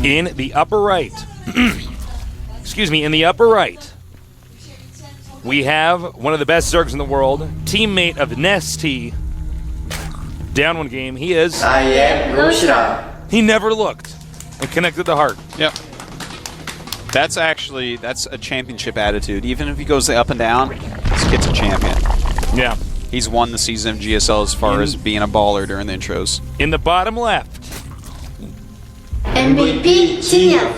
In the upper right, excuse me, in the upper right, we have one of the best Zergs in the world, teammate of Nesty. Down one game, he is. I am Roshira. He never looked and connected the heart. Yep. That's a championship attitude. Even if he goes up and down, this kid's a champion. Yeah. He's won the season of GSL as far as being a baller during the intros. In the bottom left, MVP Chinya.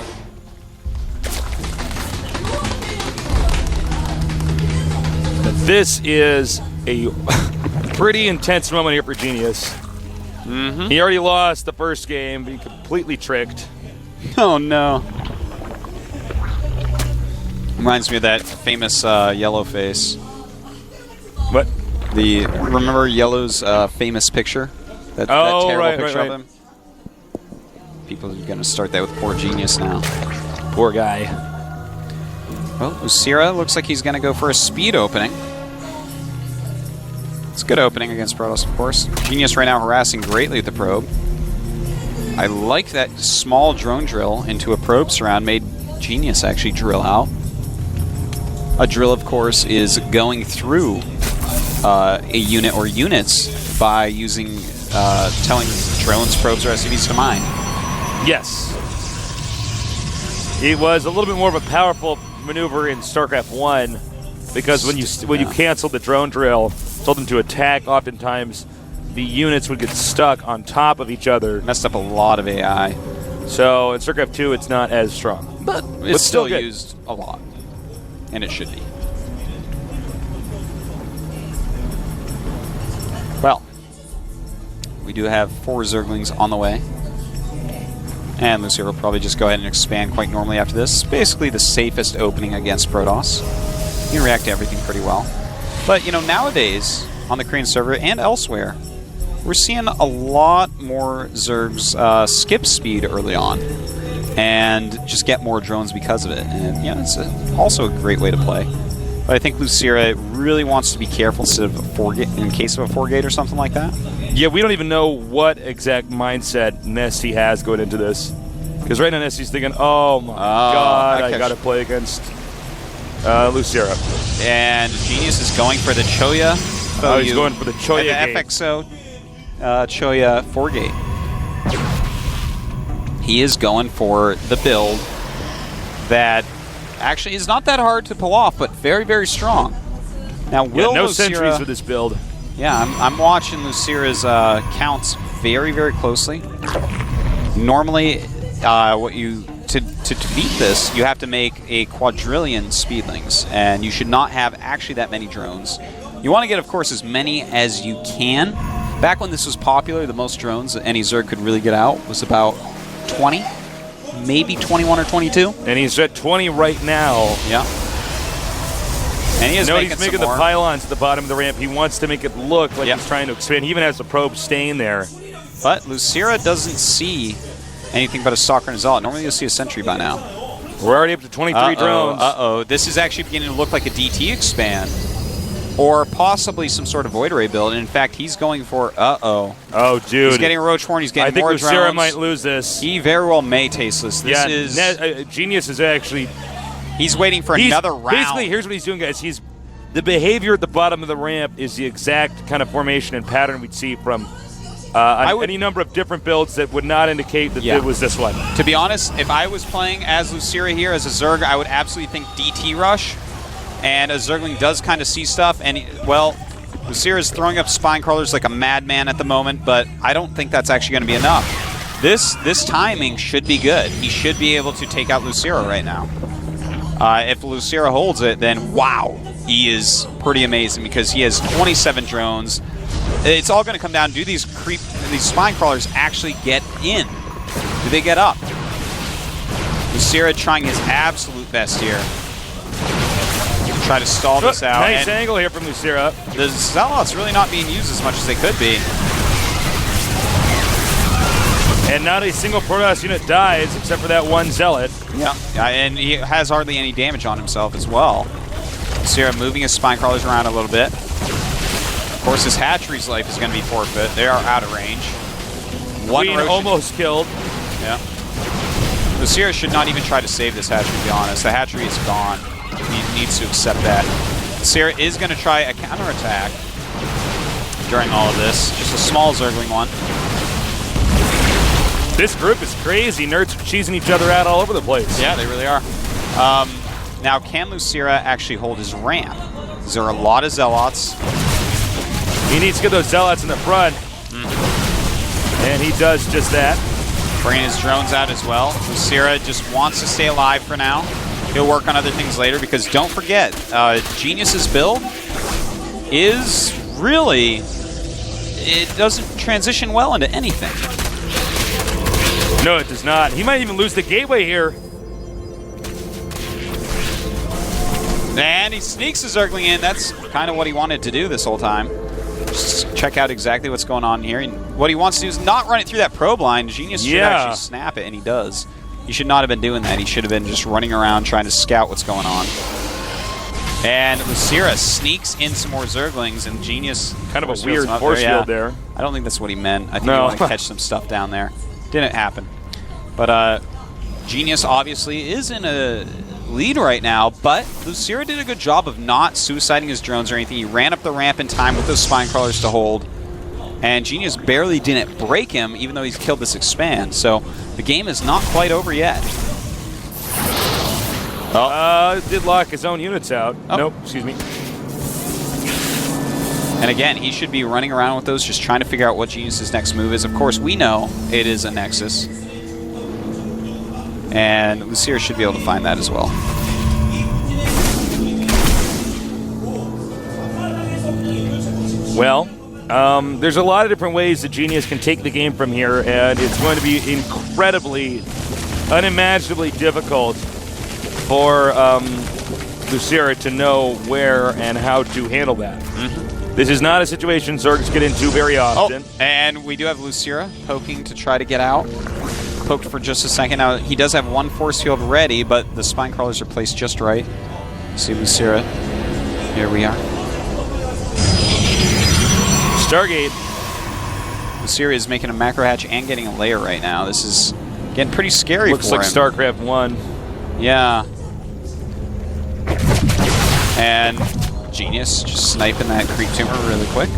this is a pretty intense moment here for Genius. He already lost the first game, being completely tricked. Oh no. Reminds me of that famous Yellow face. What? Remember Yellow's famous picture? That terrible picture of him? People are going to start that with poor Genius now. Poor guy. Well, Lucira looks like he's going to go for a speed opening. It's a good opening against Protoss, of course. Genius right now harassing greatly at the probe. I like that small drone drill into a probe surround made Genius actually drill out. A drill, of course, is going through a unit or units by using telling drones, probes, or SCVs to mine. Yes. It was a little bit more of a powerful maneuver in StarCraft 1 because when you canceled the drone drill, told them to attack, oftentimes the units would get stuck on top of each other. Messed up a lot of AI. So in StarCraft 2, it's not as strong. But It's still good. used a lot. And it should be. Well, we do have 4 Zerglings on the way. And Lucira will probably just go ahead and expand quite normally after this. Basically the safest opening against Protoss. You can react to everything pretty well. But, you know, nowadays, on the Korean server and elsewhere, we're seeing a lot more Zergs skip speed early on. And just get more drones because of it. And, yeah, it's also a great way to play. But I think Lucira really wants to be careful instead of a 4-gate, in case of a 4-gate or something like that. Yeah, we don't even know what exact mindset Nesty has going into this. Because right now Nesty's thinking, oh my god, I gotta play against Lucira. And Genius is going for the Choya. Oh, he's going for the Choya the gate. FXO Choya 4-gate. He is going for the build that actually is not that hard to pull off, but very, very strong. Now, will no Lucira, sentries with this build. Yeah, I'm watching Lucira's counts very, very closely. Normally, to beat this, you have to make a quadrillion speedlings, and you should not have actually that many drones. You want to get, of course, as many as you can. Back when this was popular, the most drones that any Zerg could really get out was about 20, maybe 21 or 22. And he's at 20 right now. Yeah. And he is making the pylons at the bottom of the ramp. He wants to make it look like he's trying to expand. He even has the probe staying there. But Lucira doesn't see anything but a stalker and a zealot. Normally you'll see a sentry by now. We're already up to 23 drones. Uh-oh. This is actually beginning to look like a DT expand. Or possibly some sort of Void Ray build. And in fact, he's going for... Uh-oh. Oh, dude. He's getting a Roach Horn. He's getting more drones. I think Lucira might lose this. He very well may taste this. This is... Genius is actually... He's waiting for another round. Basically, here's what he's doing, guys. The behavior at the bottom of the ramp is the exact kind of formation and pattern we'd see from any number of different builds that would not indicate that it was this one. To be honest, if I was playing as Lucira here, as a Zerg, I would absolutely think DT Rush. And a Zergling does kind of see stuff. And, well, Lucira is throwing up spine crawlers like a madman at the moment, but I don't think that's actually going to be enough. This timing should be good. He should be able to take out Lucira right now. If Lucira holds it, then wow, he is pretty amazing because he has 27 drones. It's all going to come down. Do these spine crawlers actually get in? Do they get up? Lucira trying his absolute best here. Try to stall this out. Nice angle here from Lucira. The Zealot's really not being used as much as they could be. And not a single Protoss unit dies except for that one Zealot. Yeah, and he has hardly any damage on himself as well. Lucira moving his spine crawlers around a little bit. Of course, his hatchery's life is going to be forfeit. They are out of range. Queen almost killed. Yeah. Lucira should not even try to save this hatchery, to be honest. The hatchery is gone. He needs to accept that. Lucira is going to try a counterattack during all of this. Just a small Zergling one. This group is crazy. Nerds are cheesing each other out all over the place. Yeah, they really are. Now, can Lucira actually hold his ramp? Because there are a lot of Zealots. He needs to get those Zealots in the front. And he does just that. Bringing his drones out as well. Lucira just wants to stay alive for now. He'll work on other things later because don't forget, Genius's build is really, it doesn't transition well into anything. No, it does not. He might even lose the gateway here. And he sneaks the Zergling in. That's kind of what he wanted to do this whole time. Just check out exactly what's going on here. And what he wants to do is not run it through that probe line. Genius should actually snap it, and he does. He should not have been doing that. He should have been just running around trying to scout what's going on. And Lucira sneaks in some more Zerglings, and Genius... Kind of a weird force field there. I don't think that's what he meant. I think he wanted to catch some stuff down there. Didn't happen. But Genius obviously is in a lead right now, but Lucira did a good job of not suiciding his drones or anything. He ran up the ramp in time with those spine crawlers to hold, and Genius barely didn't break him, even though he's killed this expand. So the game is not quite over yet. Did lock his own units out. Oh. Nope, excuse me. And again, he should be running around with those, just trying to figure out what Genius's next move is. Of course, we know it is a Nexus. And Lucira should be able to find that as well. Well, there's a lot of different ways that Genius can take the game from here, and it's going to be incredibly, unimaginably difficult for Lucira to know where and how to handle that. This is not a situation Zergs get into very often. Oh, and we do have Lucira poking to try to get out. Poked for just a second. Now, he does have one force field ready, but the spine crawlers are placed just right. See Lucira. Here we are. Stargate. Lucira is making a macro hatch and getting a layer right now. This is getting pretty scary Looks for like him. StarCraft 1. Yeah. And Genius just sniping that creep tumor really quick.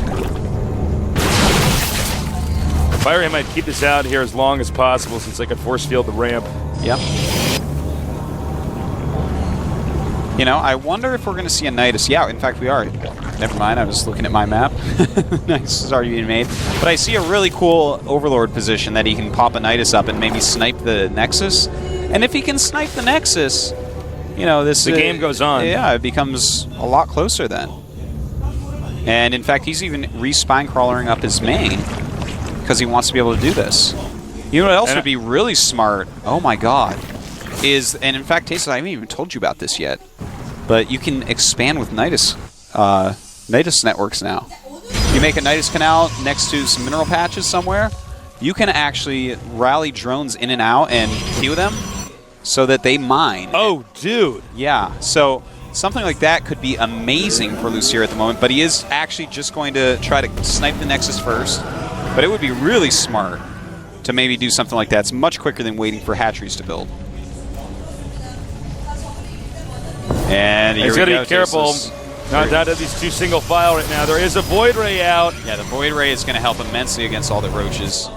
Fire might keep this out here as long as possible since they could force field the ramp. Yep. You know, I wonder if we're going to see a Nidus. Yeah, in fact, we are. Never mind, I was looking at my map. Nidus is already being made. But I see a really cool Overlord position that he can pop a Nidus up and maybe snipe the Nexus. And if he can snipe the Nexus, you know, this... The game goes on. Yeah, it becomes a lot closer then. And in fact, he's even re-spine crawling up his main because he wants to be able to do this. You know what else would be really smart? Oh my god. Is, and in fact, Taste, I haven't even told you about this yet, but you can expand with Nidus, Nidus networks now. You make a Nidus canal next to some mineral patches somewhere, you can actually rally drones in and out and queue them so that they mine. Oh, dude. Yeah, so something like that could be amazing for Lucira at the moment, but he is actually just going to try to snipe the Nexus first. But it would be really smart to maybe do something like that. It's much quicker than waiting for hatcheries to build. And here He's we got to go, be careful not down to these two single file right now. There is a Void Ray out. Yeah, the Void Ray is going to help immensely against all the roaches.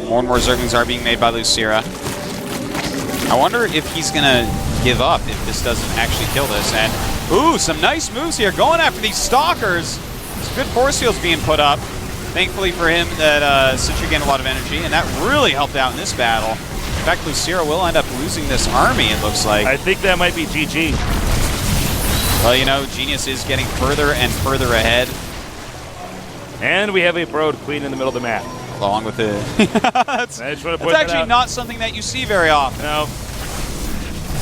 More and more Zerglings are being made by Lucira. I wonder if he's going to give up if this doesn't actually kill this. And, ooh, some nice moves here. Going after these Stalkers. Some good force fields being put up. Thankfully for him that Citra gained a lot of energy, and that really helped out in this battle. In fact, Lucira will end up losing this army, it looks like. I think that might be GG. Well, you know, Genius is getting further and further ahead. And we have a Brood Queen in the middle of the map. Along with the... that's actually not something that you see very often. No.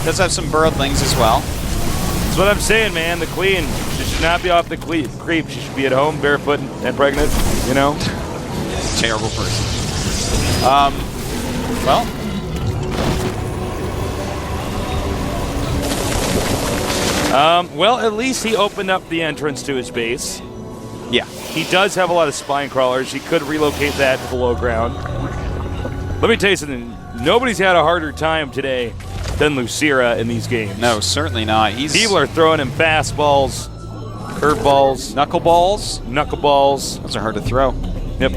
Does have some birdlings as well. That's what I'm saying, man. The Queen, she should not be off the creep. She should be at home, barefoot and pregnant, you know? Terrible person. Well, at least he opened up the entrance to his base. Yeah. He does have a lot of spine crawlers. He could relocate that to below ground. Let me tell you something. nobody's had a harder time today than Lucira in these games. No, certainly not. People are throwing him fastballs, curveballs, knuckleballs. Those are hard to throw. Yep.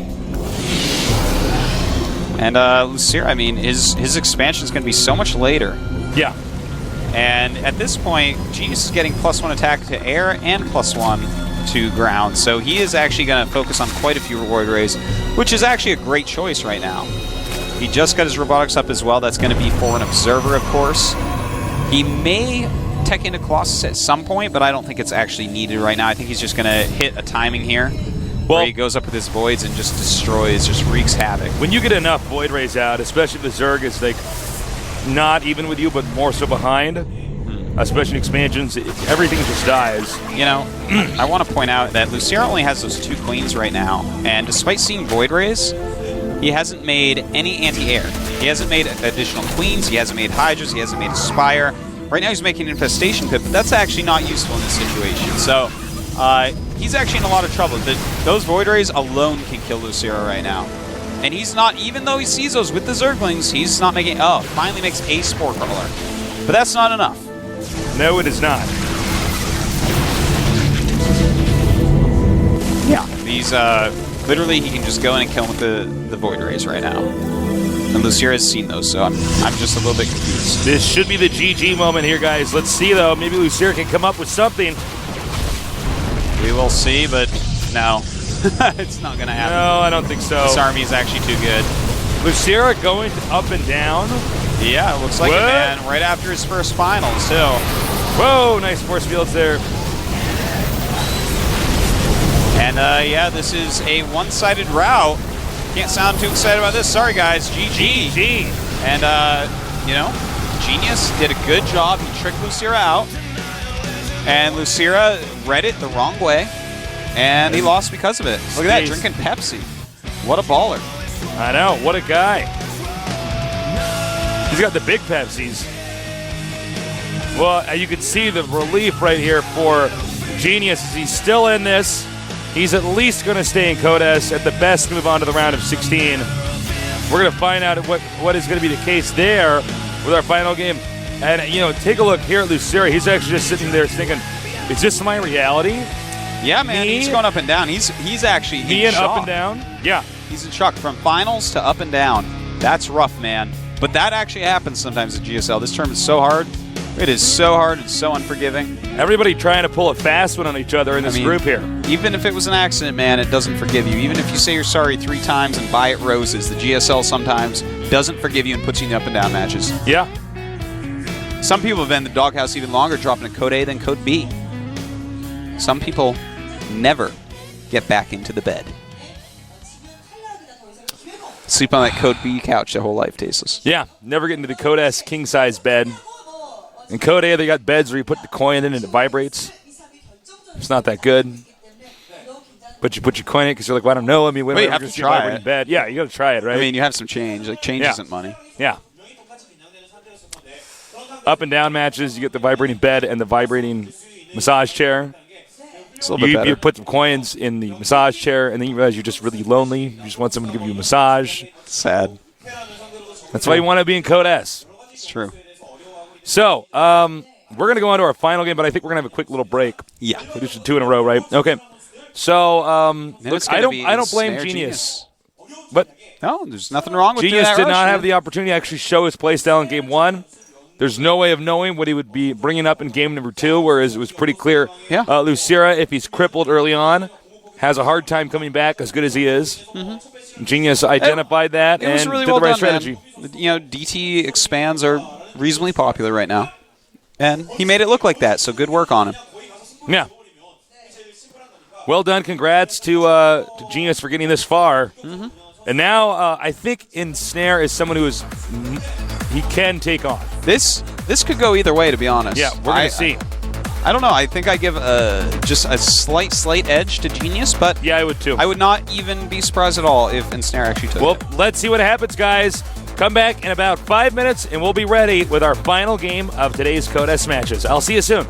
And Lucira, I mean, his expansion is going to be so much later. Yeah. And at this point, Genius is getting +1 attack to air and +1 to ground. So he is actually going to focus on quite a few reward rays, which is actually a great choice right now. He just got his robotics up as well. That's going to be for an observer, of course. He may tech into Colossus at some point, but I don't think it's actually needed right now. I think he's just going to hit a timing here. Where he goes up with his Voids and just destroys, just wreaks havoc. When you get enough Void Rays out, especially if the Zerg is like not even with you, but more so behind, especially in expansions, everything just dies. You know, I want to point out that Lucira only has those 2 queens right now, and despite seeing Void Rays, he hasn't made any anti-air. He hasn't made additional queens, he hasn't made Hydras, he hasn't made a Spire. Right now he's making an Infestation Pit, but that's actually not useful in this situation. So, he's actually in a lot of trouble. Those Void Rays alone can kill Lucira right now. And he's not, even though he sees those with the Zerglings, he's not making, finally makes a Spore Crawler. But that's not enough. No, it is not. Yeah. He's, literally, he can just go in and kill him with the Void Rays right now. And Lucira has seen those, so I'm just a little bit confused. This should be the GG moment here, guys. Let's see, though. Maybe Lucira can come up with something. We will see, but no. It's not going to happen. No, I don't think so. This army is actually too good. Lucira going up and down? Yeah, it looks like it, man. Right after his first finals, too. Whoa, nice force fields there. And, yeah, this is a one-sided route. Can't sound too excited about this. Sorry, guys. GG. GG. And, you know, Genius did a good job. He tricked Lucira out. And Lucira read it the wrong way. And he lost because of it. Look at that, drinking Pepsi. What a baller. I know, what a guy. He's got the big Pepsis. Well, you can see the relief right here for Genius. He's still in this. He's at least going to stay in Codes. At the best, move on to the round of 16. We're going to find out what is going to be the case there with our final game. And, you know, take a look here at Lucira. He's actually just sitting there thinking, is this my reality? Yeah, man, he's going up and down. He's actually in shock. Up and down? Yeah. He's in shock. From finals to up and down. That's rough, man. But that actually happens sometimes at GSL. This term is so hard. It is so hard and so unforgiving. Everybody trying to pull a fast one on each other in this group here. Even if it was an accident, man, it doesn't forgive you. Even if you say you're sorry 3 times and buy it roses, the GSL sometimes doesn't forgive you and puts you in up and down matches. Yeah. Some people have been in the doghouse even longer, dropping a Code A than Code B. Some people never get back into the bed. Sleep on that Code B couch their whole life, tasteless. Yeah, never get into the Code S king-size bed. In Code A, they got beds where you put the coin in and it vibrates. It's not that good. But you put your coin in because you're like, well, I don't know. I mean, you have to try it. Bed. Yeah, you got to try it, right? I mean, you have some change. Like, change isn't money. Yeah. Up and down matches, you get the vibrating bed and the vibrating massage chair. It's a little bit better. You put some coins in the massage chair, and then you realize you're just really lonely. You just want someone to give you a massage. Sad. That's why you want to be in Code S. It's true. So, we're going to go on to our final game, but I think we're going to have a quick little break. Yeah. We just did 2 in a row, right? Okay. So, look, I don't blame Genius. But no, there's nothing wrong with Genius that did not rush, have the opportunity to actually show his playstyle in Game 1. There's no way of knowing what he would be bringing up in Game number 2, whereas it was pretty clear. Yeah. Lucira, if he's crippled early on, has a hard time coming back as good as he is. Mm-hmm. Genius identified that and really did well the right done, strategy. Man. You know, DT expands are reasonably popular right now. And he made it look like that, so good work on him. Yeah. Well done. Congrats to Genius for getting this far. Mm-hmm. And now I think Ensnare is someone who is he can take on. This could go either way, to be honest. Yeah, we're going to see. I don't know. I think I give just a slight edge to Genius, but yeah, I would too. I would not even be surprised at all if Ensnare actually took it. Well, let's see what happens, guys. Come back in about 5 minutes, and we'll be ready with our final game of today's Code S matches. I'll see you soon.